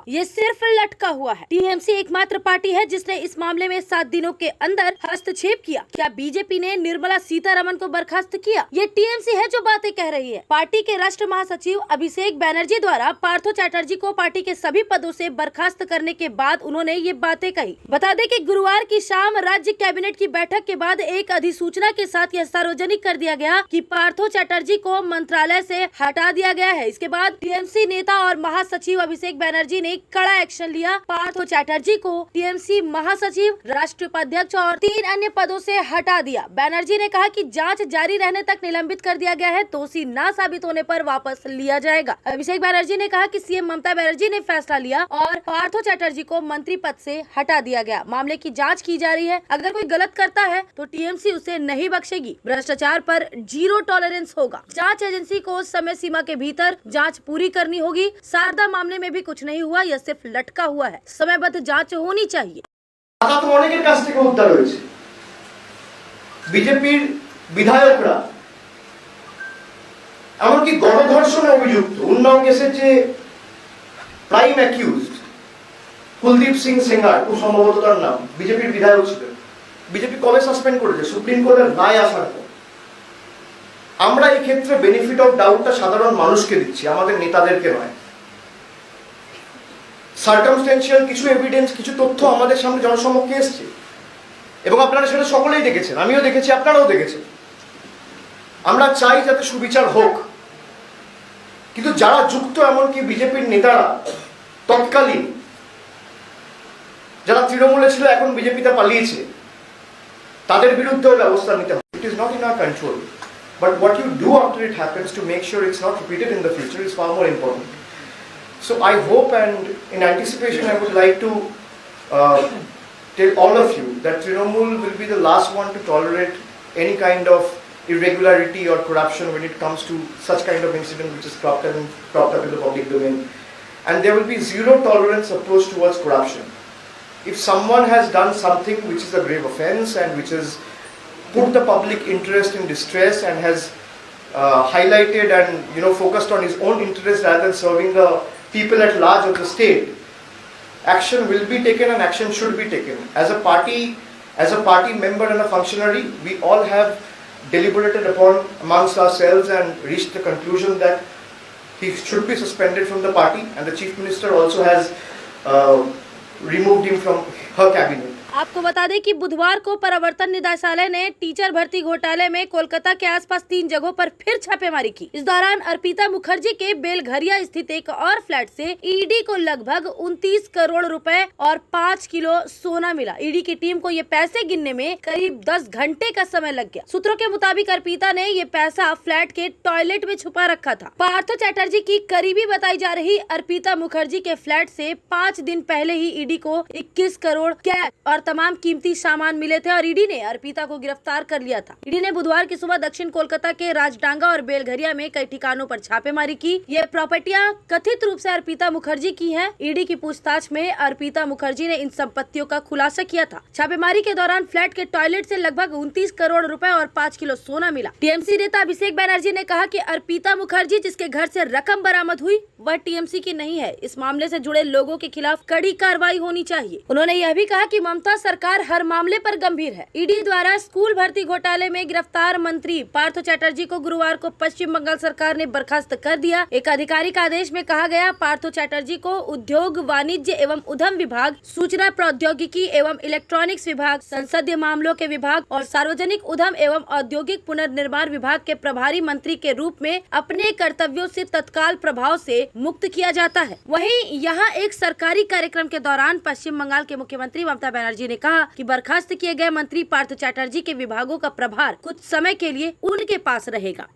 ये सिर्फ लटका हुआ है। टीएमसी एकमात्र पार्टी है जिसने इस मामले में 7 दिनों के अंदर हस्तक्षेप किया। क्या बीजेपी ने निर्मला सीतारमण को बर्खास्त किया? ये टीएमसी है जो बातें कह रही है। पार्टी के राष्ट्रीय महासचिव अभिषेक बैनर्जी द्वारा पार्थो चैटर्जी को पार्टी के सभी पदों से बर्खास्त करने के बाद उन्होंने ये बातें कही। बता दें कि गुरुवार की शाम राज्य कैबिनेट की बैठक के बाद एक अधिसूचना के साथ यह सार्वजनिक कर दिया गया कि पार्थो चैटर्जी को मंत्रालय से हटा दिया गया है। इसके बाद टीएमसी नेता और महासचिव अभिषेक बैनर्जी ने कड़ा एक्शन लिया। पार्थो चैटर्जी को टीएमसी महासचिव, राष्ट्रीय उपाध्यक्ष और 3 अन्य पदों से हटा दिया। बैनर्जी ने कहा कि जांच जारी रहने तक निलंबित कर दिया गया है, दोषी न साबित होने पर वापस लिया जाएगा। अभिषेक बैनर्जी ने कहा कि सीएम ममता बनर्जी ने फैसला लिया और पार्थो चैटर्जी को मंत्री पद से हटा दिया गया। मामले की जांच की जा रही है। अगर कोई गलत करता है तो टीएमसी उसे नहीं बख्शेगी। भ्रष्टाचार पर 0 टॉलरेंस होगा। जांच एजेंसी को समय सीमा के भीतर जांच पूरी करनी होगी। शारदा मामले में भी कुछ नहीं हुआ, यह सिर्फ लटका हुआ है। समयबद्ध जांच होनी चाहिए। অনেকের কাছ থেকে উদ্ধার হয়েছে। বিজেপির বিধায়করা এমনকি গণধর্ষণে অভিযুক্ত উন্নাও কেসের যে প্রাইম অ্যাকিউজড কুলদীপ সিং সেঙ্গার, খুব সম্ভবত তার নাম, বিজেপির বিধায়ক ছিলেন। বিজেপি কবে সাসপেন্ড করেছে? সুপ্রিম কোর্টের রায় আসার পর। আমরা এই ক্ষেত্রে বেনিফিট অফ ডাউটটা সাধারণ মানুষকে দিচ্ছি, আমাদের নেতাদেরকে নয়। সার্কামস্টেন্সিয়াল কিছু এভিডেন্স, কিছু তথ্য আমাদের সামনে জনসমক্ষে এসছে এবং আপনারা সেটা সকলেই দেখেছেন, আমিও দেখেছি, আপনারাও দেখেছেন। আমরা চাই যাতে সুবিচার হোক, কিন্তু যারা যুক্ত, এমনকি বিজেপির নেতারা তৎকালীন যারা তৃণমূলে ছিল এখন বিজেপিতে পালিয়েছে, তাদের বিরুদ্ধেও ব্যবস্থা নিতে হবে। It is not in our control, but what you do after it happens to make sure it's not repeated in the future is far more important. So I hope, and in anticipation, I would like to tell all of you that Trinamool will be the last one to tolerate any kind of irregularity or corruption when it comes to such kind of incident which is cropped up in the public domain. And there will be 0 tolerance approach towards corruption. If someone has done something which is a grave offence and which has put the public interest in distress and has highlighted and focused on his own interest rather than serving the people at large of the state, action will be taken and action should be taken. As a party member and a functionary, we all have deliberated upon amongst ourselves and reached the conclusion that he should be suspended from the party, and the Chief Minister also has removed him from her cabinet. आपको बता दें कि बुधवार को प्रवर्तन निदेशालय ने teacher भर्ती घोटाले में कोलकाता के आसपास 3 जगहों पर फिर छापेमारी की। इस दौरान अर्पिता मुखर्जी के बेलघरिया स्थित एक और फ्लैट से ईडी को लगभग 29 करोड़ रुपए और 5 किलो सोना मिला। ईडी की टीम को ये पैसे गिनने में करीब 10 घंटे का समय लग गया। सूत्रों के मुताबिक अर्पिता ने ये पैसा फ्लैट के टॉयलेट में छुपा रखा था। पार्थो चैटर्जी की करीबी बताई जा रही अर्पिता मुखर्जी के फ्लैट से 5 दिन पहले ही ईडी को 21 करोड़ कैश और तमाम कीमती सामान मिले थे और ईडी ने अर्पिता को गिरफ्तार कर लिया था। ईडी ने बुधवार की सुबह दक्षिण कोलकाता के राजडांगा और बेलघरिया में कई ठिकानों पर छापेमारी की। ये प्रॉपर्टियां कथित रूप से अर्पिता मुखर्जी की हैं। ईडी की पूछताछ में अर्पिता मुखर्जी ने इन संपत्तियों का खुलासा किया था। छापेमारी के दौरान फ्लैट के टॉयलेट से लगभग 29 करोड़ रुपए और 5 किलो सोना मिला। टीएमसी नेता अभिषेक बैनर्जी ने कहा कि अर्पिता मुखर्जी जिसके घर से रकम बरामद हुई वह टीएमसी की नहीं है। इस मामले से जुड़े लोगों के खिलाफ कड़ी कार्रवाई होनी चाहिए। उन्होंने यह भी कहा कि ममता सरकार हर मामले पर गंभीर है। ईडी द्वारा स्कूल भर्ती घोटाले में गिरफ्तार मंत्री पार्थो चैटर्जी को गुरुवार को पश्चिम बंगाल सरकार ने बर्खास्त कर दिया। एक आधिकारिक आदेश में कहा गया, पार्थो चैटर्जी को उद्योग, वाणिज्य एवं उद्यम विभाग, सूचना प्रौद्योगिकी एवं इलेक्ट्रॉनिक्स विभाग, संसदीय मामलों के विभाग और सार्वजनिक उद्यम एवं औद्योगिक पुनर्निर्माण विभाग के प्रभारी मंत्री के रूप में अपने कर्तव्यों से तत्काल प्रभाव से मुक्त किया जाता है। वहीं यहाँ एक सरकारी कार्यक्रम के दौरान पश्चिम बंगाल के मुख्यमंत्री ममता बनर्जी ने कहा कि बर्खास्त किए गए मंत्री पार्थो चैटर्जी के विभागों का प्रभार कुछ समय के लिए उनके पास रहेगा।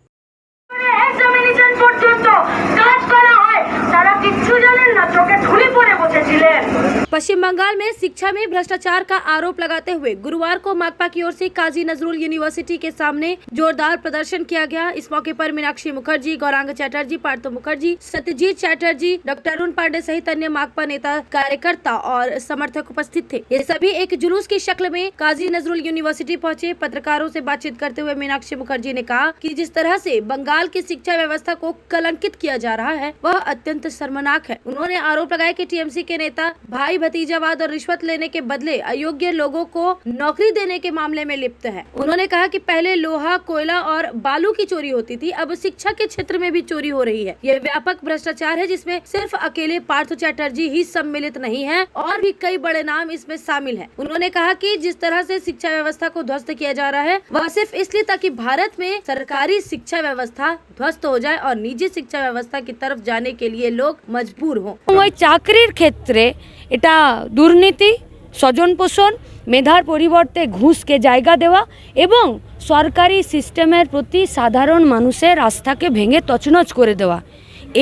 पश्चिम बंगाल में शिक्षा में भ्रष्टाचार का आरोप लगाते हुए गुरुवार को माकपा की ओर से काजी नजरुल यूनिवर्सिटी के सामने जोरदार प्रदर्शन किया गया। इस मौके पर मीनाक्षी मुखर्जी, गौरांग चैटर्जी, पार्थो मुखर्जी, सत्यजीत चैटर्जी, डॉक्टर अरुण पांडे सहित अन्य माकपा नेता, कार्यकर्ता और समर्थक उपस्थित थे। ये सभी एक जुलूस की शक्ल में काजी नजरुल यूनिवर्सिटी पहुंचे। पत्रकारों से बातचीत करते हुए मीनाक्षी मुखर्जी ने कहा कि जिस तरह से बंगाल की शिक्षा व्यवस्था को कलंकित किया जा रहा है वह अत्यंत शर्मनाक है। उन्होंने आरोप लगाया कि टीएमसी के नेता भाई भतीजावाद और रिश्वत लेने के बदले अयोग्य लोगों को नौकरी देने के मामले में लिप्त है। उन्होंने कहा कि पहले लोहा, कोयला और बालू की चोरी होती थी, अब शिक्षा के क्षेत्र में भी चोरी हो रही है। यह व्यापक भ्रष्टाचार है जिसमें सिर्फ अकेले पार्थ चैटर्जी ही सम्मिलित नहीं है और भी कई बड़े नाम इसमें शामिल हैं। उन्होंने कहा कि जिस तरह से शिक्षा व्यवस्था को ध्वस्त किया जा रहा है वह सिर्फ इसलिए ताकि भारत में सरकारी शिक्षा व्यवस्था ध्वस्त हो जाए और निजी शिक्षा व्यवस्था की तरफ जाने के लिए लोग मजबूर हों। ওই চাকরির ক্ষেত্রে এটা দুর্নীতি, স্বজন পোষণ, মেধার পরিবর্তে ঘুষকে জায়গা দেওয়া এবং সরকারি সিস্টেমের প্রতি সাধারণ মানুষের আস্থাকে ভেঙে তছনছ করে দেওয়া,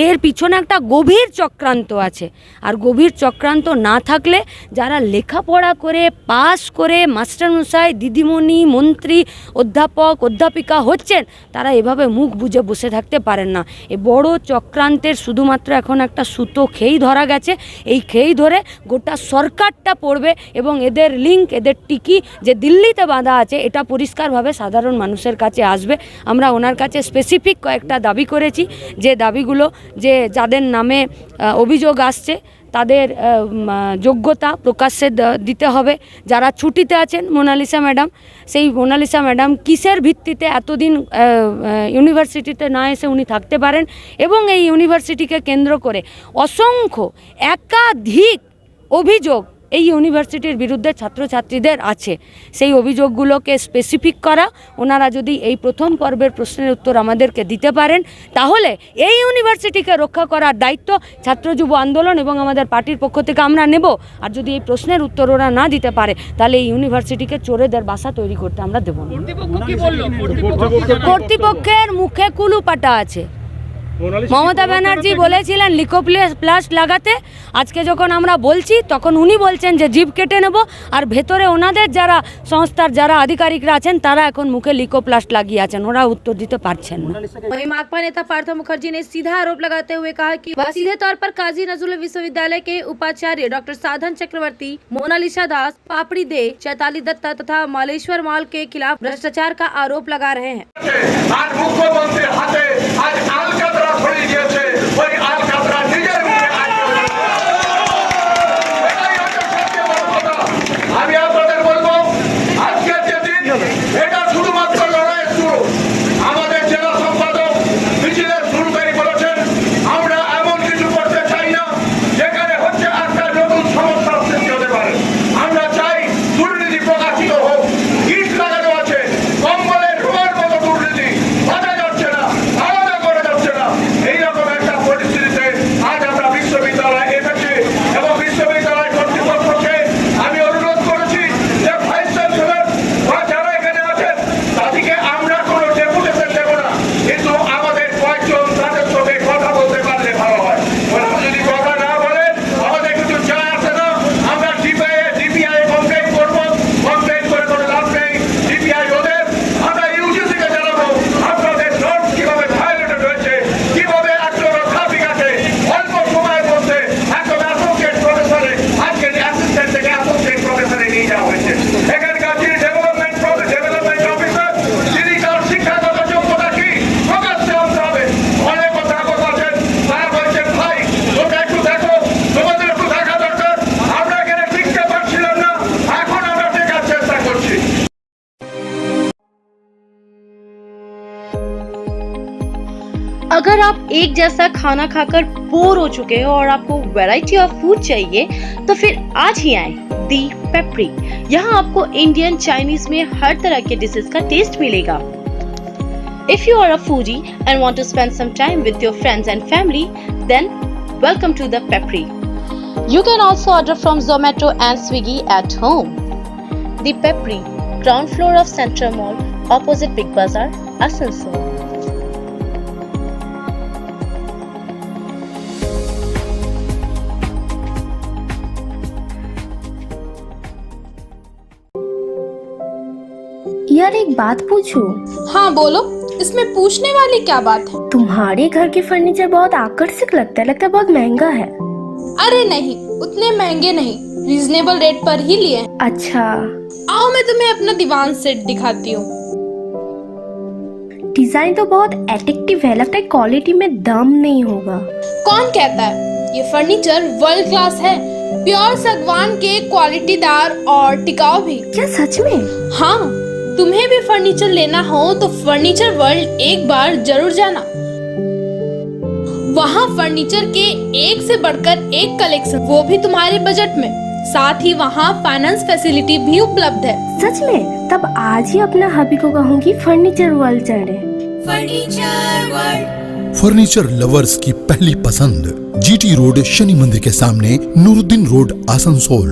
এর পিছনে একটা গভীর চক্রান্ত আছে। আর গভীর চক্রান্ত না থাকলে যারা লেখাপড়া করে পাস করে মাস্টারমশাই, দিদিমণি, মন্ত্রী, অধ্যাপক, অধ্যাপিকা হচ্ছেন তারা এভাবে মুখ বুজে বসে থাকতে পারেন না। এই বড় চক্রান্তের শুধুমাত্র এখন একটা সুতো খেই ধরা গেছে। এই খেই ধরে গোটা সরকারটা পড়বে এবং এদের লিঙ্ক, এদের টিকি যে দিল্লিতে বাঁধা আছে এটা পরিষ্কারভাবে সাধারণ মানুষের কাছে আসবে। আমরা ওনার কাছে স্পেসিফিক কয়েকটা দাবি করেছি, যে দাবিগুলো যে যাদের নামে অভিযোগ আসছে তাদের যোগ্যতা প্রকাশ্যে দিতে হবে। যারা ছুটিতে আছেন, মোনালিসা ম্যাডাম, সেই মোনালিসা ম্যাডাম কিসের ভিত্তিতে এতদিন ইউনিভার্সিটিতে না এসে উনি থাকতে পারেন এবং এই ইউনিভার্সিটিকে কেন্দ্র করে অসংখ্য একাধিক অভিযোগ এই ইউনিভার্সিটির বিরুদ্ধে ছাত্রছাত্রীদের আছে। সেই অভিযোগগুলোকে স্পেসিফিক করা, ওনারা যদি এই প্রথম পর্বের প্রশ্নের উত্তর আমাদেরকে দিতে পারেন তাহলে এই ইউনিভার্সিটিকে রক্ষা করার দায়িত্ব ছাত্র যুব আন্দোলন এবং আমাদের পার্টির পক্ষ থেকে আমরা নেব। আর যদি এই প্রশ্নের উত্তর ওরা না দিতে পারে তাহলে এই ইউনিভার্সিটিকে চোরেদের বাসা তৈরি করতে আমরা দেব না। কর্তৃপক্ষের মুখে কুলুপাটা আছে। মমতা ব্যানার্জি বলেছিলেন লিকোপ্লাস্ট লাগাতে, আজকে যখন আমরা বলছি তখন উনি বলছেন যে জিভ কেটে নেব, আর ভেতরে ওনাদের যারা সংস্থার যারা আধিকারিকরা আছেন তারা এখন মুখে লিকোপ্লাস্ট লাগিয়ে আছেন, ওরা উত্তর দিতে পারছেন না। वहीं माकपा नेता पार्थ मुखर्जी ने सीधा आरोप लगाते हुए कहा कि वह सीधे तौर पर काजी नजरुल विश्वविद्यालय के उपाचार्य डॉक्टर साधन चक्रवर्ती, मोनालिसा दास, पापड़ी दे, चैताली दत्ता तथा मालेश्वर मॉल के खिलाफ भ्रष्टाचार का आरोप लगा रहे हैं। आज मुख्यमंत्री हाथे आज आलकातरा छोड़ी दिएছে ওই आलकातरा নিজের মুখে আমি আপনাদের বলবো আজকের যে দিন এটা শুধুমাত্র লড়াইয়ের শুরু। আমাদের জেলা সম্পাদক মিছিলের শুরুকারী বলেছেন আমরা এমন কিছু করতে চাই না যেখানে হচ্ছে একটা নতুন সমস্যার সৃষ্টি হতে পারে। আমরা চাই দুর্নীতি প্রকাশিত হোক, ইট লাগানো আছে, কম্বলের রুমার মতো দুর্নীতি বাধা যাচ্ছে না, আলাদা করা যাচ্ছে না। এইরকম একটা পরিস্থিতিতে আজ আমরা বিশ্ববিদ্যালয়ে এসেছি এবং বিশ্ববিদ্যালয় কর্তৃপক্ষকে আমি অনুরোধ করেছি যে ভাইস চ্যান্সেলর বা যারা এখানে আছেন তাদেরকে আমরা কোনো ডেপুটেশন দেব না, কিন্তু আমাদের কয়েকজন তাদের সঙ্গে কথা বলতে পারলে ভালো হয়। ওরা যদি কথা না বলেন আমাদের কিছু যায় আসে না। আমরা ডিপিআই কমপ্লেন করবো, কমপ্লেন করে কোনো লাভ নেই। ডিপিআই ওদের, আমরা ইউজিসিকে জানাবো আপনাদের নর্মস কিভাবে ভায়োলেটেড হয়েছে, কিভাবে একজন অধ্যাপিকাকে অল্প সময়ের মধ্যে একজন অ্যাসোসিয়েট প্রফেসরে আজকে অ্যাসিস্ট্যান্ট থেকে অ্যাসোসিয়েট প্রফেসরে নিয়ে যাওয়া হয়েছে। এখানকার যিনি ডেভেলপমেন্ট অফিসার তিনি তার শিক্ষাগত যোগ্যতা কি প্রকাশ্যে আনতে হবে। অনেক অধ্যাপক আছেন তারা বলছেন ভাই তোমরা একটু দেখো, তোমাদের একটু দেখা দরকার, আমরা এখানে শিখতে পারছিলাম না, এখন আমরা শেখার চেষ্টা করছি। अगर आप एक जैसा खाना खाकर बोर हो चुके हो और आपको वैरायटी ऑफ फूड चाहिए तो फिर आज ही आए दी पेप्री। यहाँ आपको इंडियन, चाइनीज में हर तरह के डिशेस का टेस्ट मिलेगा। If you are a foodie and want to spend some time with your friends and family, then welcome to the Pepri. You can also order from Zomato and Swiggy at home. The Pepri, ground floor of Central Mall, opposite Big Bazaar, Asansol. यार एक बात पूछूं? हाँ बोलो, इसमें पूछने वाली क्या बात है? तुम्हारे घर के फर्नीचर बहुत आकर्षक लगता है बहुत महंगा है। अरे नहीं, उतने महंगे नहीं, रीजनेबल रेट पर ही लिए हैं। अच्छा आओ मैं तुम्हें अपना दीवान सेट दिखाती हूँ। डिजाइन तो बहुत एट्रैक्टिव है, लगता है क्वालिटी में दम नहीं होगा। कौन कहता है? ये फर्नीचर वर्ल्ड क्लास है, प्योर सागवान के, क्वालिटीदार और टिकाऊ भी। क्या सच में? हाँ, तुम्हें भी फर्नीचर लेना हो तो फर्नीचर वर्ल्ड एक बार जरूर जाना। वहाँ फर्नीचर के एक से बढ़कर एक कलेक्शन, वो भी तुम्हारे बजट में। साथ ही वहाँ फाइनेंस फैसिलिटी भी उपलब्ध है। सच में? तब आज ही अपना हबी को कहूँगी फर्नीचर वर्ल्ड चढ़े। फर्नीचर लवर्स की पहली पसंद, जीटी रोड, शनि मंदिर के सामने, नूरुद्दीन रोड, आसनसोल।